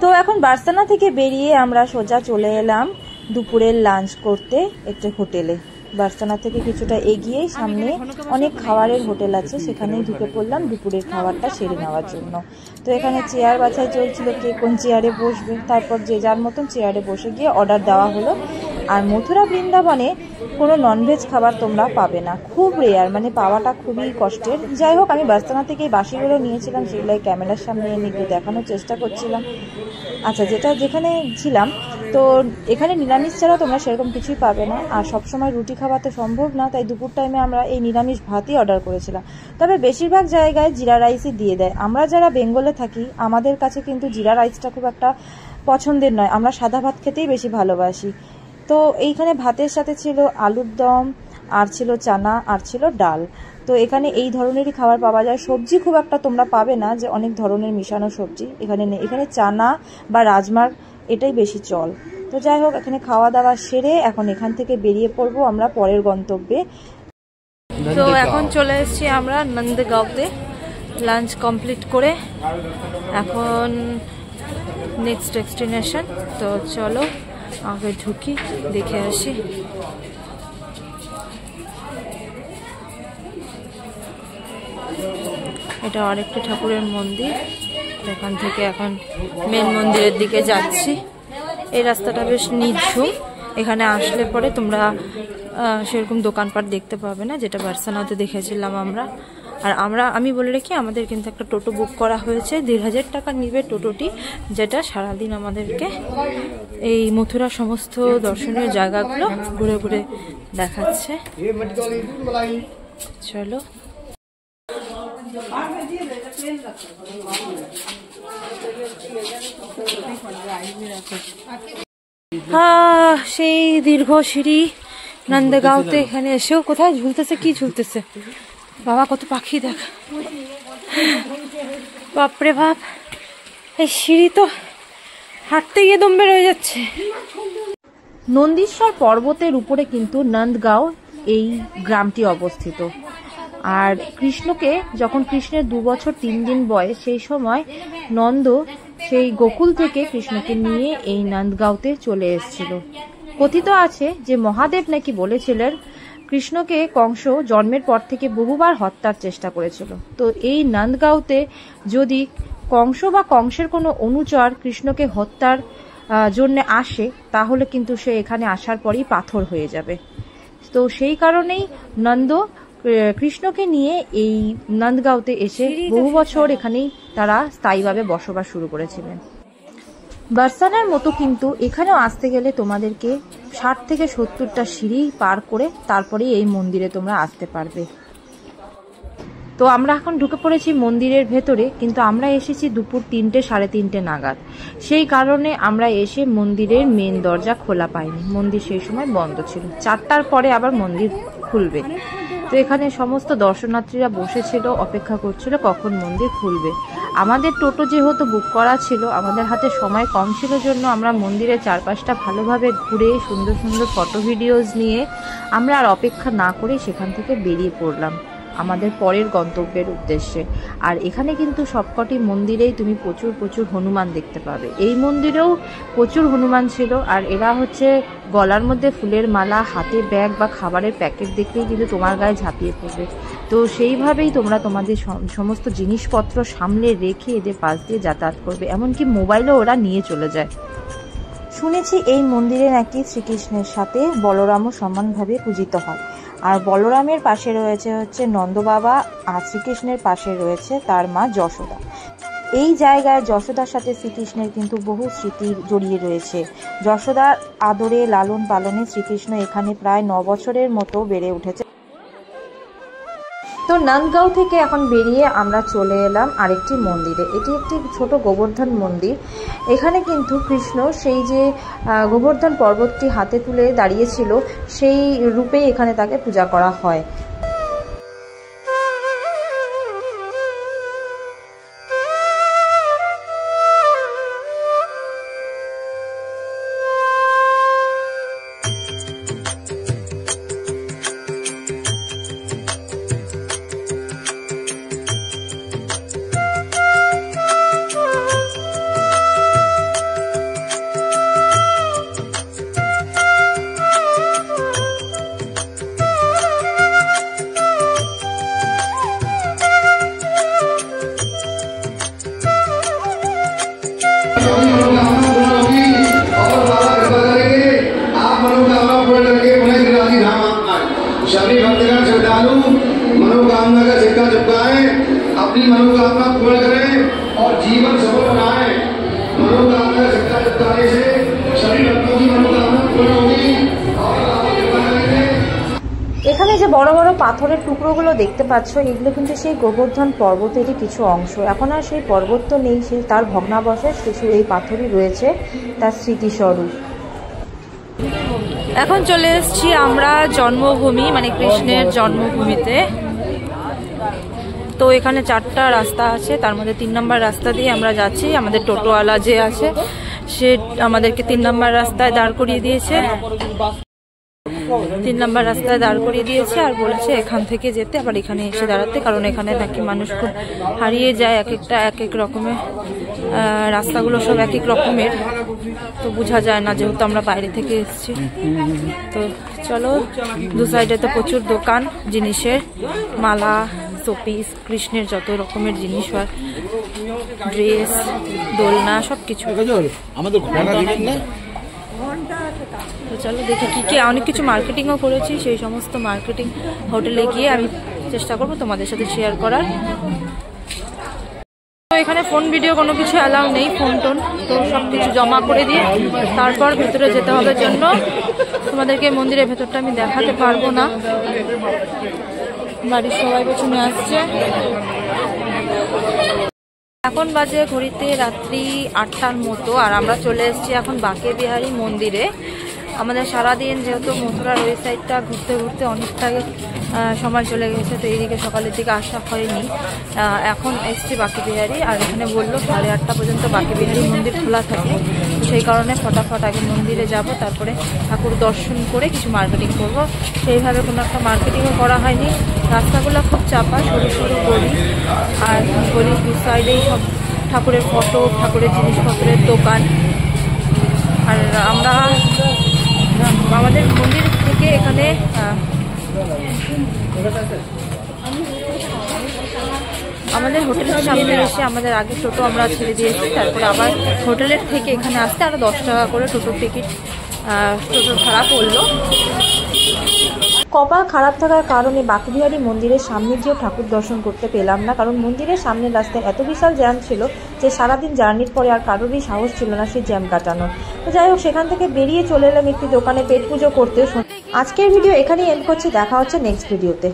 তো এখন বার্সেলোনা থেকে বেরিয়ে আমরা সোজা চলে এলাম দুপুরের লাঞ্চ করতে একটা হোটেলে। বার্সেলোনা থেকে কিছুটা এগিয়েই সামনে অনেক খাবারের হোটেল আছে, সেখানেই ঢুকে পড়লাম দুপুরের খাবারটা সেরে নেওয়ার জন্য। তো এখানে চেয়ার বাছাই চলছিল, কে কোন চেয়ারে বসবে, তারপর যে যার মতন চেয়ারে বসে গিয়ে অর্ডার দেওয়া হলো। আর মথুরা বৃন্দাবনে কোনো ননভেজ খাবার তোমরা পাবে না, খুব রেয়ার, মানে পাওয়াটা খুবই কষ্টের। যাই হোক, আমি বার্সেলোনা থেকে বাসিগুলো নিয়েছিলাম, সেগুলো ক্যামেরার সামনে এনে একটু দেখানোর চেষ্টা করছিলাম। আচ্ছা, যেখানে ছিলাম, তো এখানে নিরামিষ ছাড়া তোমরা সেরকম কিছুই পাবে না। আর সবসময় রুটি খাওয়া তো সম্ভব না, তাই দুপুর টাইমে আমরা এই নিরামিষ ভাতই অর্ডার করেছিলাম। তবে বেশিরভাগ জায়গায় জিরা রাইসই দিয়ে দেয়। আমরা যারা বেঙ্গলে থাকি, আমাদের কাছে কিন্তু জিরা রাইসটা খুব একটা পছন্দের নয়, আমরা সাদা ভাত খেতেই বেশি ভালোবাসি। তো এইখানে ভাতের সাথে ছিল আলুর দম, আর ছিল চানা, আর ছিল ডাল। তো এখানে এই ধরনেরই খাবার পাওয়া যায়। সবজি খুব একটা তোমরা পাবে না যে অনেক ধরনের মিশানো সবজি এখানে নেই, এখানে চানা বা রাজমার এটাই বেশি চল। তো যাই হোক, এখানে খাওয়া দাওয়া সেরে এখন এখান থেকে বেরিয়ে পড়বো আমরা পরের গন্তব্যে। তো এখন চলে এসেছি আমরা নন্দগাঁওতে লাঞ্চ কমপ্লিট করে। এখন নেক্সট ডেস্টিনেশন, তো চলো আগে ঢুকি, দেখে আসি। এটা আরেকটি ঠাকুরের মন্দির, এখান থেকে এখন মেন মন্দিরের দিকে যাচ্ছি। এই রাস্তাটা বেশ নিঝুম, এখানে আসলে পরে তোমরা সেরকম দোকানপাট দেখতে পাবে না, যেটা বার্সেলোনাতে দেখেছিলাম আমরা। আর আমি বলে রাখি, আমাদের কিন্তু একটা টোটো বুক করা হয়েছে, 1500 টাকা নিবে টোটোটি, যেটা সারাদিন আমাদেরকে এই মথুরা সমস্ত দর্শনীয় জায়গাগুলো ঘুরে ঘুরে দেখাচ্ছে। চলো, সেই দীর্ঘ সিঁড়ি নন্দগাঁওতে। এখানে এসেও কোথায় ঝুলতেছে, কি ঝুলতেছে বাবা, কত পাখি দেখ, বাপরে বাপ। এই সিঁড়ি তো হাঁটতে গিয়ে দম বের হয়ে যাচ্ছে। নন্দীশ্বর পর্বতের উপরে কিন্তু নন্দগাঁও এই গ্রামটি অবস্থিত। আর কৃষ্ণকে যখন কৃষ্ণের 2 বছর 3 দিন বয়স, সেই সময় নন্দ সেই গোকুল থেকে কৃষ্ণকে নিয়ে এই নন্দগাঁওতে চলে এসেছিল। কথিত আছে যে মহাদেব নাকি বলেছিলেন কৃষ্ণকে কংস জন্মের পর থেকে বহুবার হত্যার চেষ্টা করেছিল। তো এই নন্দগাঁওতে যদি কংস বা কংসের কোনো অনুচর কৃষ্ণকে হত্যার জন্য আসে, তাহলে কিন্তু সে এখানে আসার পরই পাথর হয়ে যাবে। তো সেই কারণেই নন্দ কৃষ্ণকে নিয়ে এই নন্দগাঁওতে এসে বহু বছর এখানেই তারা স্থায়ীভাবে বসবাস শুরু করেছিলেন। বার্সানার মতো কিন্তু এখানেও আসতে গেলে তোমাদেরকে 60 থেকে 70টা সিঁড়ি পার করে তারপরেই এই মন্দিরে তোমরা আসতে পারবে। তো আমরা এখন ঢুকে পড়েছি মন্দিরের ভেতরে, কিন্তু আমরা এসেছি দুপুর 3টে 3:30 নাগাদ। সেই কারণে আমরা এসে মন্দিরের মেন দরজা খোলা পাইনি, মন্দির সেই সময় বন্ধ ছিল। 4টার পরে আবার মন্দির খুলবে। তো এখানে সমস্ত দর্শনার্থীরা বসেছিল, অপেক্ষা করছিল কখন মন্দির খুলবে। আমাদের টোটো যেহেতু বুক করা ছিল, আমাদের হাতে সময় কম ছিল জন্য আমরা মন্দিরের চারপাশটা ভালোভাবে ঘুরে সুন্দর সুন্দর ফটো ভিডিওস নিয়ে আমরা আর অপেক্ষা না করে সেখান থেকে বেরিয়ে পড়লাম আমাদের পরের গন্তব্যের উদ্দেশ্যে। আর এখানে কিন্তু সবকটি মন্দিরেই তুমি প্রচুর প্রচুর হনুমান দেখতে পাবে। এই মন্দিরেও প্রচুর হনুমান ছিল। আর এরা হচ্ছে গলার মধ্যে ফুলের মালা, হাতে ব্যাগ বা খাবারের প্যাকেট দেখলেই কিন্তু তোমার গায়ে ঝাঁপিয়ে পড়বে। তো সেইভাবেই তোমরা তোমাদের সমস্ত জিনিসপত্র সামনে রেখে এদের পাশ দিয়ে যাতায়াত করবে, এমনকি মোবাইলও ওরা নিয়ে চলে যায়। শুনেছি এই মন্দিরে নাকি শ্রীকৃষ্ণের সাথে বলরামও সমানভাবে পূজিত হয়। আর বলরামের পাশে রয়েছে হচ্ছে নন্দবাবা, আর শ্রীকৃষ্ণের পাশে রয়েছে তার মা যশোদা। এই জায়গায় যশোদার সাথে শ্রীকৃষ্ণের কিন্তু বহু স্মৃতি জড়িয়ে রয়েছে। যশোদার আদরে লালন পালনে শ্রীকৃষ্ণ এখানে প্রায় 9 বছরের মতো বেড়ে উঠেছে। তো নন্দগাঁও থেকে এখন বেরিয়ে আমরা চলে এলাম আরেকটি মন্দিরে। এটি একটি ছোট গোবর্ধন মন্দির। এখানে কিন্তু কৃষ্ণ সেই যে গোবর্ধন পর্বতটি হাতে তুলে দাঁড়িয়েছিল, সেই রূপেই এখানে তাকে পূজা করা হয়। मनोकामना पूर्ण करें और जीवन सफल बनाए। मनोकामना सत्याग्रह से सभी भक्तों की मनोकामना पूर्ण होगी और এখানে যে বড় বড় পাথরের টুকরোগুলো দেখতে পাচ্ছ, এগুলো কিন্তু সেই গোবর্ধন পর্বতেরই কিছু অংশ। এখন আর সেই পর্বত তো নেই, সেই তার ভগ্নাবশেষ কিছু এই পাথরই রয়েছে তার স্মৃতিস্বরূপ। এখন চলে এসেছি আমরা জন্মভূমি, মানে কৃষ্ণের জন্মভূমিতে। তো এখানে 4টা রাস্তা আছে, তার মধ্যে 3 নম্বর রাস্তা দিয়ে আমরা যাচ্ছি। আমাদের টোটোওয়ালা যে আছে সে আমাদেরকে 3 নম্বর রাস্তায় দাঁড় করিয়ে দিয়েছে। 3 নম্বর রাস্তায় দাঁড় করিয়ে দিয়েছে আর বলেছে এখান থেকে যেতে, আবার এখানে এসে দাঁড়াতে, কারণ এখানে নাকি মানুষ খুব হারিয়ে যায়। এক একটা এক এক রকমের রাস্তাগুলো সব এক এক রকমের, তো বোঝা যায় না যেহেতু আমরা বাইরে থেকে এসেছি। তো চলো, দু সাইডে তো প্রচুর দোকান জিনিসের, মালা, শোপিস, কৃষ্ণের যত রকমের জিনিস হয়, ড্রেস, দোলনা, সব কিছু। তো চলো দেখি কি কি, অনেক কিছু মার্কেটিংও করেছি, সেই সমস্ত মার্কেটিং হোটেলে গিয়ে আমি চেষ্টা করবো তোমাদের সাথে শেয়ার করার। তো এখানে ফোন ভিডিও কোনো কিছু অ্যালাউ নেই, ফোন টোন, তো সব কিছু জমা করে দিয়ে তারপর ভেতরে যেতে হবে। জন্য তোমাদেরকে মন্দিরের ভেতরটা আমি দেখাতে পারবো না, বাড়ির সবাই পেছনে আসছে। এখন বাজে ঘড়িতে রাত্রি 8টার মতো, আর আমরা চলে এসেছি এখন বাঁকে বিহারী মন্দিরে। আমাদের সারাদিন যেহেতু মথুরার ওই সাইডটা ঘুরতে ঘুরতে অনেকটাই সময় চলে গেছে, তো এইদিকে সকালের দিকে আসা হয়নি। এখন এসছি বাঁকে বিহারী, আর এখানে বললো 8:30 পর্যন্ত বাঁকে বিহারী মন্দির খোলা থাকে। সেই কারণে ফটাফট আগে মন্দিরে যাব, তারপরে ঠাকুর দর্শন করে কিছু মার্কেটিং করব। সেইভাবে কোনো একটা মার্কেটিংও করা হয়নি। রাস্তাগুলো খুব চাপা, সরু সরু গলি, আর গলির দু সাইডেই সব ঠাকুরের ফটো, ঠাকুরের জিনিসপত্রের দোকান। আর আমরা আমাদের মন্দির থেকে এখানে আমাদের হোটেলের সামনে এসে আমাদের আগে টোটো আমরা ছেড়ে দিয়েছি, তারপরে আবার হোটেলের থেকে এখানে আসতে আরও 10 টাকা করে টোটোর টিকিট, টোটোর ভাড়া পড়লো। কপাল খারাপ থাকার কারণে বাঁকে বিহারী মন্দিরের সামনে গিয়েও ঠাকুর দর্শন করতে পেলাম না, কারণ মন্দিরের সামনের রাস্তায় এত বিশাল জ্যাম ছিল যে সারাদিন জার্নির পরে আর কারোরই সাহস ছিল না সেই জ্যাম কাটানোর। তো যাই হোক, সেখান থেকে বেরিয়ে চলে এলাম একটি দোকানে পেট পুজো করতে। আজকের ভিডিও এখানেই এন্ড করছি, দেখা হচ্ছে নেক্সট ভিডিওতে।